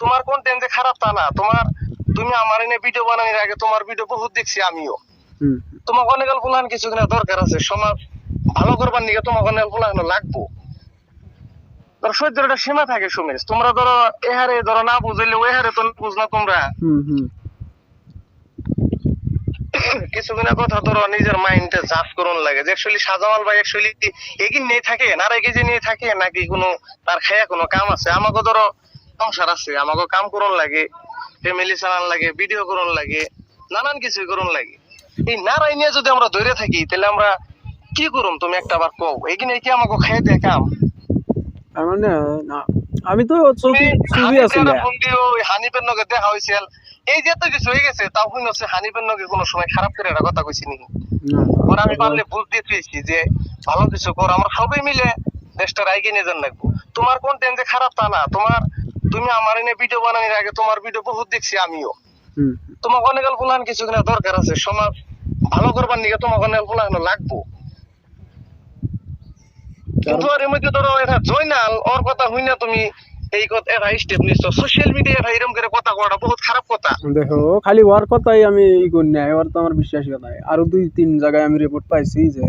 তোমার কন্টেন্ট যে খারাপ তা না, তুমি আমার এনে ভিডিও বানানোর আগে তোমার ভিডিও বহুত দেখছি আমিও। তোমাকে অনেক অল্প কিছু কিনা দরকার আছে, সমাজ ভালো করবার নিকে তোমাকে অনেক অল্প লাগবো। ধরো সহ্যের একটা সীমা থাকে সুমেশ, তোমরা ধরো এহারে ধরো না বুঝলে ওই হারে তো বুঝ না তোমরা। কিছু কিনা কথা ধরো নিজের মাইন্ডে জাজ করুন লাগে যে অ্যাকচুয়ালি সাজামাল ভাই অ্যাকচুয়ালি এগিয়ে নিয়ে থাকে না রেগে নিয়ে থাকে নাকি কোনো তার খেয়া কোনো কাম আছে। আমাকে ধরো সংসার আছে, আমাকে কাম করুন লাগে, ফ্যামিলি চালান লাগে, ভিডিও করুন লাগে, নানান কিছুই করুন লাগে। এই নারাই নিয়ে যদি আমরা ধরে থাকি তাহলে আমরা কি করুম তুমি একটা বার কও, এগিয়ে কি আমাকে খেয়ে দেয় কাম? আমি তো হানিফের নগে দেখা হয়েছিল, এই যে এত কিছু হয়ে গেছে তাও হচ্ছে হানিফের নগে কোনো সময় খারাপ করে একটা কথা কইছি নাকি? ওরা আমি পারলে বুঝতে পেরেছি যে ভালো কিছু কর, আমরা সবাই মিলে দেশটা এগিয়ে নিয়ে যান লাগবো। তোমার কন্টেন্ট যে খারাপ তা না, তুমি আমার এনে ভিডিও বানানোর আগে তোমার ভিডিও বহুত দেখছি আমিও। তোমাকে অনেক অল্প কিছু কিনা দরকার আছে, সমাজ ভালো করবার নিকে তোমাকে অনেক অল্প লাগবো। কিন্তু আর এর মধ্যে ধরো এটা জয়নাল ওর কথা হই না তুমি এই কথা এটা স্টেপ নিচ্ছ সোশ্যাল মিডিয়া এরকম করে কথা কওয়াটা বহুত খারাপ কথা। দেখো খালি ওর কথাই আমি করি না, ওর তো আমার বিশ্বাসই নাই। আরো 2-3 জায়গায় আমি রিপোর্ট পাইছি যে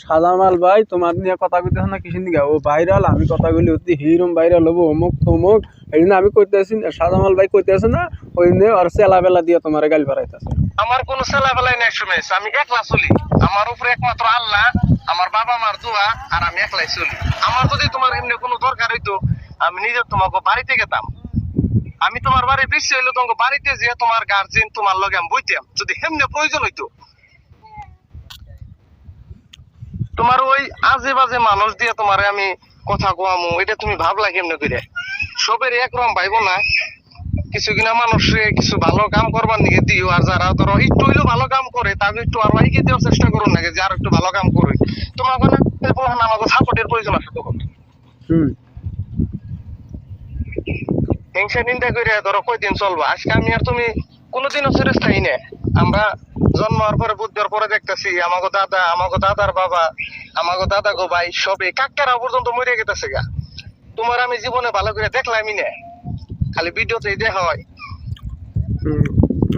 সাজামাল ভাই তোমার নিয়ে কথা কইতেছ না কিসের দিকে, ও ভাইরাল, আমি কথা বলি অতি হিরম ভাইরাল হবো অমুক তমুক, এই জন্য আমি কইতেছি সাজামাল ভাই কইতেছে না ওই নিয়ে আর চেলাবেলা দিয়ে তোমার গাল বাড়াইতেছে। আমার কোনো চেলাবেলাই নাই সুমেশ, আমি একলা চলি, আমার উপরে একমাত্র আল্লাহ, আমার বাবা মার দোয়া, আর আমি একলাই চলি। আমার যদি তোমার এমনি কোনো দরকার হইতো আমি নিজে তোমাকে বাড়িতে গেতাম, আমি তোমার বাড়ি বেশি হইলো তোমাকে বাড়িতে যে তোমার গার্জেন তোমার লগে আমি বইতাম যদি এমনি প্রয়োজন হইতো। তোমার ওই আজে বাজে মানুষ দিয়ে তোমার আমি কথা কোয়ামু এটা তুমি ভাবলা কেমনে করে? সবের একরকম ভাইবো না, কিছু কিনা মানুষে কিছু ভালো কাম করবার নিকে দিও, আর যারা ধরো একটু হইলেও ভালো কাম করে তাকে একটু আরো এগিয়ে দেওয়ার চেষ্টা করুন নাকি যে আর একটু ভালো কাম করে। তোমার আমাকে সাপোর্টের প্রয়োজন আছে তখন। হিংসা নিন্দা করে ধরো কয়দিন চলবা? আজকে আমি আর তুমি কোনোদিনও চিরস্থায়ী না। আমরা জন্ম হওয়ার পরে বুদ্ধর পরে দেখতেছি আমাকে দাদা, আমাকে দাদার বাবা, আমাকে দাদা গো ভাই সবে কাকারা পর্যন্ত মরে গেতেছে গা। তোমার আমি জীবনে ভালো করে দেখলামই না, খালি ভিডিওতেই দেখা হয়।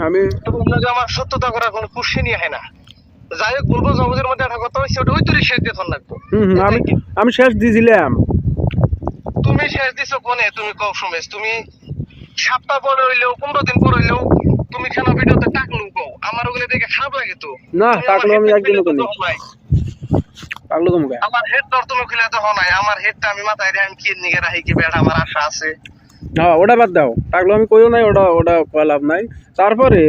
আমি আমার সত্যতা করার কোনো কোশ্চেনই হয় না। যাই হোক বলবো জগতের মধ্যে একটা কথা হচ্ছে ওটা ওই তোরই শেষ দিয়ে লাগবো। আমি শেষ দিয়েছিলাম। তুমি শেষ দিছো কোনে? তুমি কও সুমেশ, তুমি সপ্তাহ পরে হইলেও 15 দিন পরে হইলেও তুমি কেন ভিডিওতে টাকলু কও? আমার ওগুলো দেখে খারাপ লাগে তো। না টাকলু আমি একদিনও করি টাকলু তুমি আমার হেড দর তুমি খুলে তো নাই, আমার হেডটা আমি মাথায় রে আমি কি নিগে রাখি কি বেড়া আমার আশা আছে। ওটা বাদ দাও, টাকলু আমি কইও নাই, ওটা কয় লাভ নাই। তারপরে